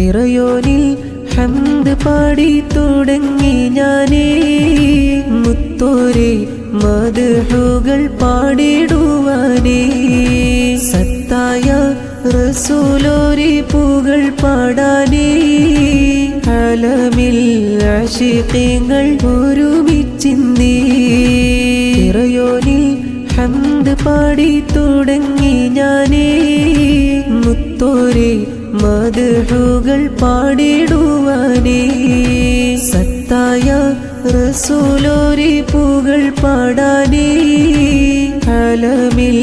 ഇറയോനിൽ ഹംദ് പാടി തുടങ്ങി ഞാനേ മുത്തോരെ മദ്ഹുകൾ പാടിടുവാനേ സത്തായ റസൂലോരെ പുകൾ പാടാനേ അലമിൽ ആശിഖീങ്ങൾ ഒരുമിച്ചിന്നേ ഇറയോനിൽ ഹംദ് പാടി തുടങ്ങി ഞാനേ മുത്തോരെ മദ്ഹുകൾ പാടിടുവാനേ സത്തായ റസൂലോരെ പുകൾ പാടാനേ അലമിൽ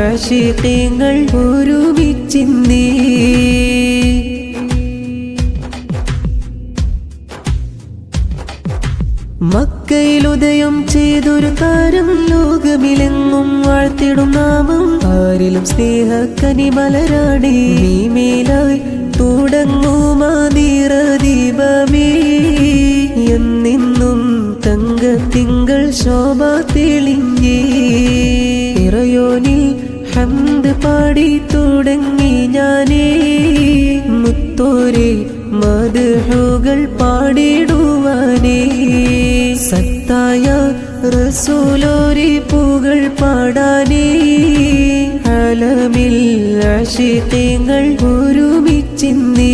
ആശിഖീങ്ങൾ ഒരുമിച്ചിന്നേ മക്കയിലുദയം ചെയ്തൊരു താരം ലോകമിലെങ്ങും വാഴ്ത്തിടും നാമം ആരിലും സ്നേഹക്കനിമലരാണേ നീ മേലായി തുടങ്ങുമാതീറ ദീപമേ എന്നെന്നും തങ്കത്തിങ്കൾ ശോഭ തെളിഞ്ഞേ ഇറയോനിൽ ഹംദ് പാടി തുടങ്ങി ഞാനേ മുത്തോരെ മദ്ഹുകൾ പാടിടുവാനേ സത്തായ റസൂലോരെ പുകൾ പാടാനേ അലമിൽ ആശിഖീങ്ങൾ ഒരുമിച്ചിന്നേ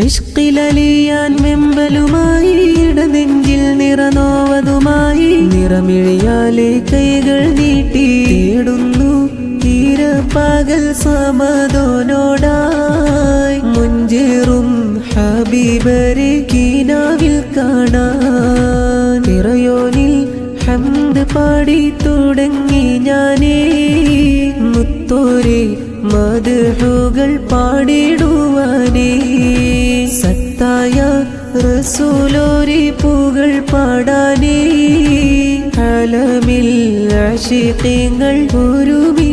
ഇഷ്കിലലിയാൻ വെമ്പലുമായി ഇടനെഞ്ചിൽ നിറനോവതുമായി നിറമിഴിയാലെ കൈകൾ നീട്ടി തേടുന്നു പകൽ സമതോനോടായി മുഞ്ചേറും ഹബീബരെ കീനാവിൽ കാണാൻ ഇറയോനിൽ ഹംദ് പാടി തുടങ്ങി ഞാനേ മുത്തോരെ മദ്ഹുകൾ പാടിടുവാനേ സത്തായ റസൂലോരെ പുകൾ പാടാനേ അലമിൽ ആശിഖീങ്ങൾ ഒരുമിച്ചിന്നേ